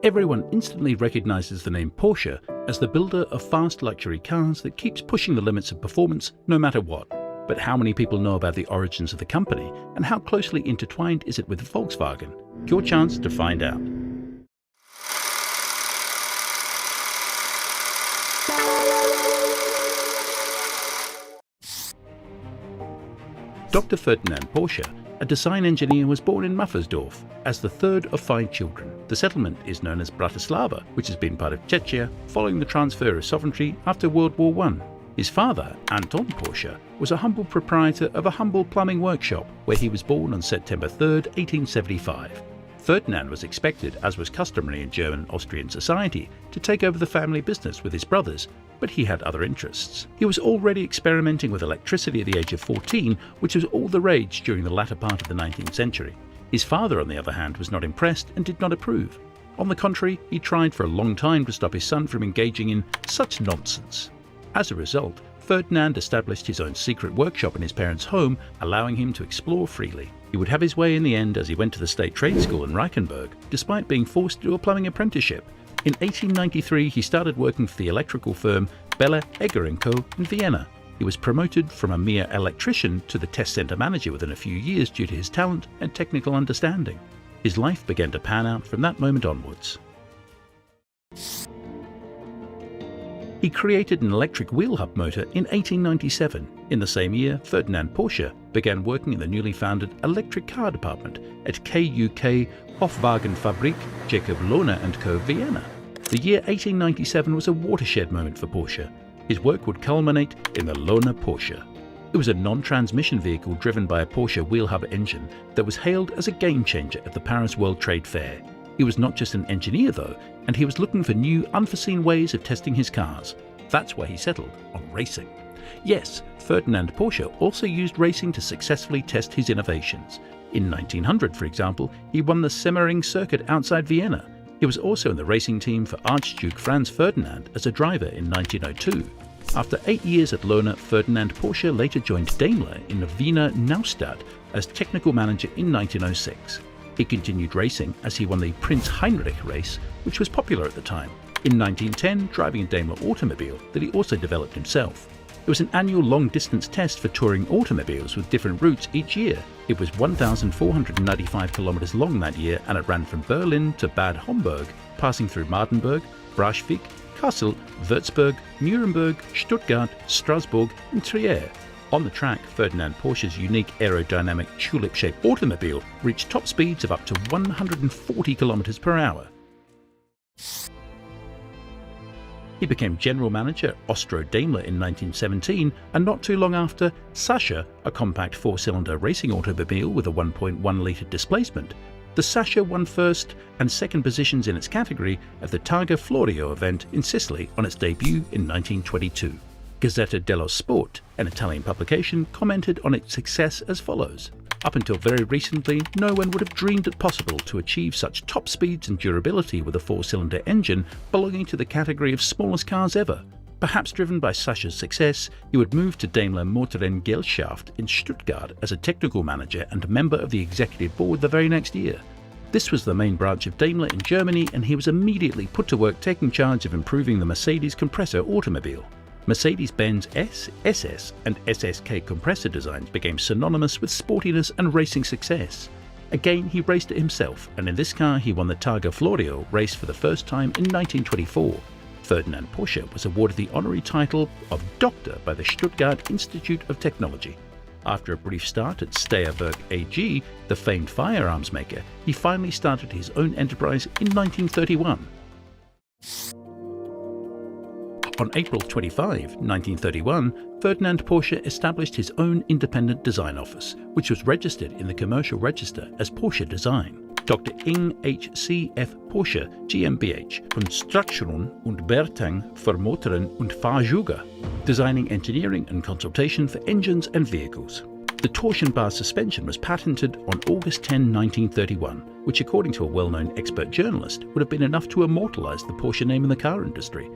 Everyone instantly recognizes the name Porsche as the builder of fast luxury cars that keeps pushing the limits of performance no matter what. But how many people know about the origins of the company, and how closely intertwined is it with Volkswagen? Your chance to find out. Dr. Ferdinand Porsche, a design engineer, was born in Muffersdorf as the third of 5 children. The settlement is known as Bratislava, which has been part of Czechia following the transfer of sovereignty after World War I. His father, Anton Porsche, was a humble proprietor of a humble plumbing workshop where he was born on September 3, 1875. Ferdinand was expected, as was customary in German-Austrian society, to take over the family business with his brothers, but he had other interests. He was already experimenting with electricity at the age of 14, which was all the rage during the latter part of the 19th century. His father, on the other hand, was not impressed and did not approve. On the contrary, he tried for a long time to stop his son from engaging in such nonsense. As a result, Ferdinand established his own secret workshop in his parents' home, allowing him to explore freely. He would have his way in the end as he went to the state trade school in Reichenberg, despite being forced to do a plumbing apprenticeship. In 1893, he started working for the electrical firm Belle Egger & Co. in Vienna. He was promoted from a mere electrician to the test center manager within a few years due to his talent and technical understanding. His life began to pan out from that moment onwards. He created an electric wheel hub motor in 1897. In the same year, Ferdinand Porsche began working in the newly founded electric car department at KUK Hofwagenfabrik Jacob Lohner & Co. Vienna. The year 1897 was a watershed moment for Porsche. His work would culminate in the Lohner Porsche. It was a non-transmission vehicle driven by a Porsche wheel hub engine that was hailed as a game-changer at the Paris World Trade Fair. He was not just an engineer though, and he was looking for new, unforeseen ways of testing his cars. That's why he settled on racing. Yes, Ferdinand Porsche also used racing to successfully test his innovations. In 1900, for example, he won the Semmering circuit outside Vienna. He was also in the racing team for Archduke Franz Ferdinand as a driver in 1902. After 8 years at Lohner, Ferdinand Porsche later joined Daimler in the Wiener Neustadt as technical manager in 1906. He continued racing as he won the Prince Heinrich race, which was popular at the time. In 1910, driving a Daimler automobile that he also developed himself. It was an annual long-distance test for touring automobiles with different routes each year. It was 1,495 kilometers long that year, and it ran from Berlin to Bad Homburg, passing through Mardenburg, Braunschweig, Kassel, Würzburg, Nuremberg, Stuttgart, Strasbourg, and Trier. On the track, Ferdinand Porsche's unique aerodynamic tulip-shaped automobile reached top speeds of up to 140 kilometers per hour. He became general manager at Austro-Daimler in 1917, and not too long after, Sascha, a compact 4-cylinder racing automobile with a 1.1-litre displacement. The Sascha won first and second positions in its category at the Targa Florio event in Sicily on its debut in 1922. Gazzetta dello Sport, an Italian publication, commented on its success as follows: "Up until very recently, no one would have dreamed it possible to achieve such top speeds and durability with a 4-cylinder engine belonging to the category of smallest cars ever." Perhaps driven by Sascha's success, he would move to Daimler Motorengesellschaft in Stuttgart as a technical manager and member of the executive board the very next year. This was the main branch of Daimler in Germany, and he was immediately put to work taking charge of improving the Mercedes compressor automobile. Mercedes-Benz S, SS, and SSK compressor designs became synonymous with sportiness and racing success. Again, he raced it himself, and in this car he won the Targa Florio race for the first time in 1924. Ferdinand Porsche was awarded the honorary title of Doctor by the Stuttgart Institute of Technology. After a brief start at Steyerwerk AG, the famed firearms maker, he finally started his own enterprise in 1931. On April 25, 1931, Ferdinand Porsche established his own independent design office, which was registered in the Commercial Register as Porsche Design. Dr. Ing H. C. F. Porsche GmbH, Konstruktion und Beratung für Motoren und Fahrzeuge, designing engineering and consultation for engines and vehicles. The torsion bar suspension was patented on August 10, 1931, which according to a well-known expert journalist would have been enough to immortalize the Porsche name in the car industry.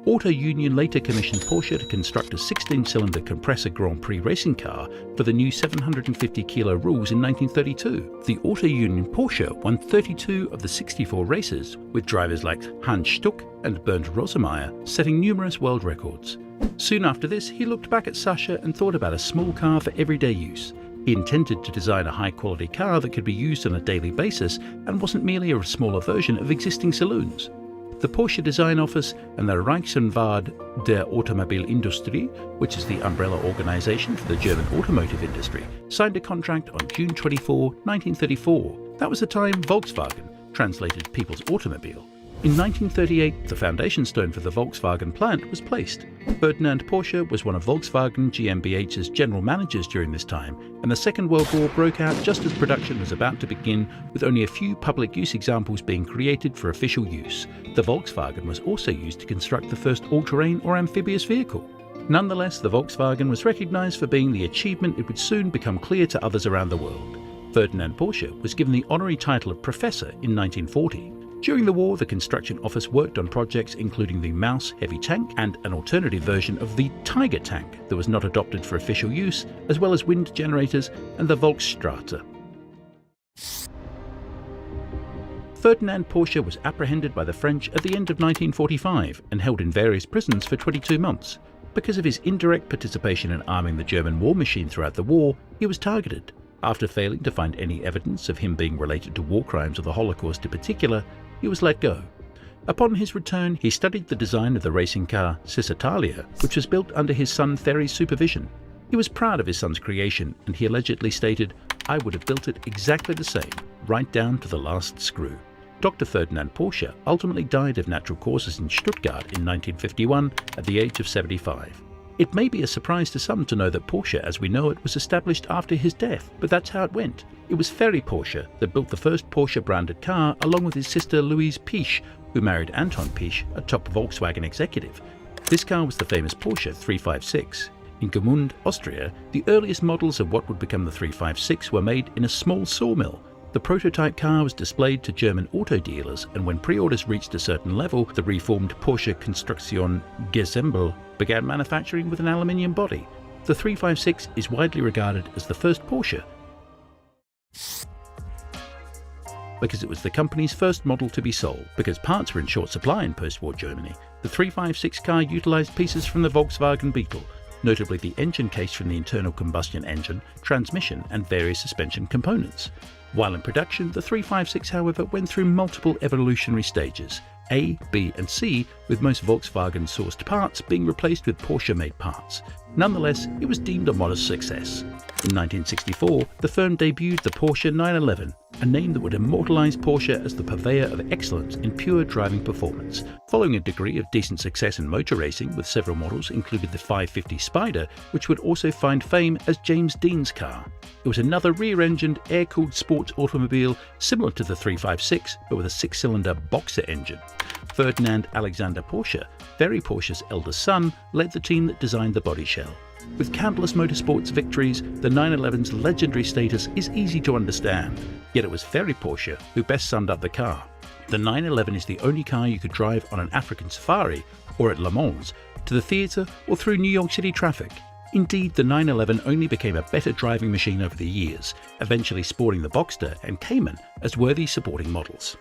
Auto Union later commissioned Porsche to construct a 16-cylinder compressor Grand Prix racing car for the new 750 kilo rules in 1932. The Auto Union Porsche won 32 of the 64 races, with drivers like Hans Stuck and Bernd Rosemeyer setting numerous world records. Soon after this, he looked back at Sascha and thought about a small car for everyday use. He intended to design a high-quality car that could be used on a daily basis and wasn't merely a smaller version of existing saloons. The Porsche Design Office and the Reichsverband der Automobilindustrie, which is the umbrella organization for the German automotive industry, signed a contract on June 24, 1934. That was the time Volkswagen, translated People's Automobile. In 1938, the foundation stone for the Volkswagen plant was placed. Ferdinand Porsche was one of Volkswagen GmbH's general managers during this time, and the Second World War broke out just as production was about to begin, with only a few public use examples being created for official use. The Volkswagen was also used to construct the first all-terrain or amphibious vehicle. Nonetheless, the Volkswagen was recognized for being the achievement it would soon become clear to others around the world. Ferdinand Porsche was given the honorary title of Professor in 1940. During the war, the construction office worked on projects including the Maus heavy tank and an alternative version of the Tiger tank that was not adopted for official use, as well as wind generators and the Volksstraße. Ferdinand Porsche was apprehended by the French at the end of 1945 and held in various prisons for 22 months. Because of his indirect participation in arming the German war machine throughout the war, he was targeted. After failing to find any evidence of him being related to war crimes or the Holocaust in particular, he was let go. Upon his return, he studied the design of the racing car Cisitalia, which was built under his son Thierry's supervision. He was proud of his son's creation, and he allegedly stated, "I would have built it exactly the same, right down to the last screw." Dr. Ferdinand Porsche ultimately died of natural causes in Stuttgart in 1951 at the age of 75. It may be a surprise to some to know that Porsche as we know it was established after his death, but that's how it went. It was Ferry Porsche that built the first Porsche-branded car along with his sister Louise Piech, who married Anton Piech, a top Volkswagen executive. This car was the famous Porsche 356. In Gmünd, Austria, the earliest models of what would become the 356 were made in a small sawmill. The prototype car was displayed to German auto dealers, and when pre-orders reached a certain level, the reformed Porsche Konstruktion Gesammel began manufacturing with an aluminium body. The 356 is widely regarded as the first Porsche because it was the company's first model to be sold. Because parts were in short supply in post-war Germany, the 356 car utilized pieces from the Volkswagen Beetle, notably the engine case from the internal combustion engine, transmission, and various suspension components. While in production, the 356, however, went through multiple evolutionary stages, A, B, and C, with most Volkswagen-sourced parts being replaced with Porsche-made parts. Nonetheless, it was deemed a modest success. In 1964, the firm debuted the Porsche 911, a name that would immortalize Porsche as the purveyor of excellence in pure driving performance. Following a degree of decent success in motor racing, with several models including the 550 Spider, which would also find fame as James Dean's car. It was another rear-engined, air-cooled sports automobile similar to the 356, but with a 6-cylinder Boxer engine. Ferdinand Alexander Porsche, Ferry Porsche's eldest son, led the team that designed the body shell. With countless motorsports victories, the 911's legendary status is easy to understand, yet it was Ferry Porsche who best summed up the car. The 911 is the only car you could drive on an African safari, or at Le Mans, to the theatre, or through New York City traffic. Indeed, the 911 only became a better driving machine over the years, eventually sporting the Boxster and Cayman as worthy supporting models.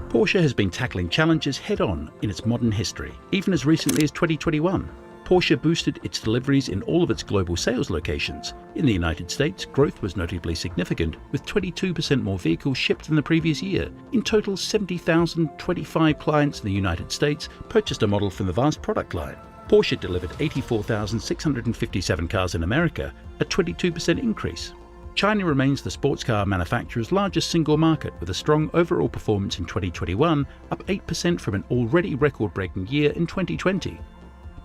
Porsche has been tackling challenges head-on in its modern history. Even as recently as 2021, Porsche boosted its deliveries in all of its global sales locations. In the United States, growth was notably significant, with 22% more vehicles shipped than the previous year. In total, 70,025 clients in the United States purchased a model from the vast product line. Porsche delivered 84,657 cars in America, a 22% increase. China remains the sports car manufacturer's largest single market, with a strong overall performance in 2021, up 8% from an already record-breaking year in 2020.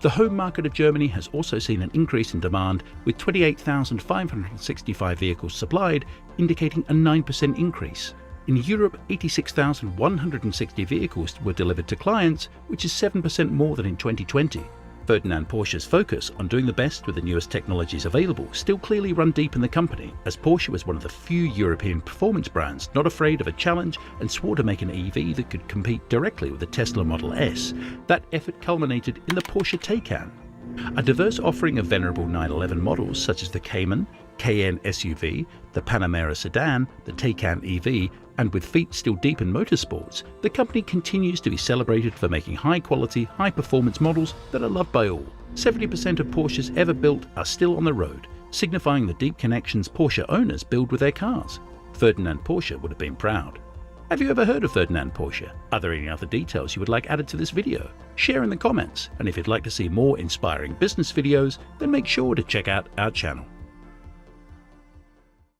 The home market of Germany has also seen an increase in demand, with 28,565 vehicles supplied, indicating a 9% increase. In Europe, 86,160 vehicles were delivered to clients, which is 7% more than in 2020. Ferdinand Porsche's focus on doing the best with the newest technologies available still clearly run deep in the company, as Porsche was one of the few European performance brands not afraid of a challenge and swore to make an EV that could compete directly with the Tesla Model S. That effort culminated in the Porsche Taycan, a diverse offering of venerable 911 models such as the Cayman, Cayenne SUV, the Panamera sedan, the Taycan EV, and with feet still deep in motorsports, the company continues to be celebrated for making high-quality, high-performance models that are loved by all. 70% of Porsches ever built are still on the road, signifying the deep connections Porsche owners build with their cars. Ferdinand Porsche would have been proud. Have you ever heard of Ferdinand Porsche? Are there any other details you would like added to this video? Share in the comments, and if you'd like to see more inspiring business videos, then make sure to check out our channel.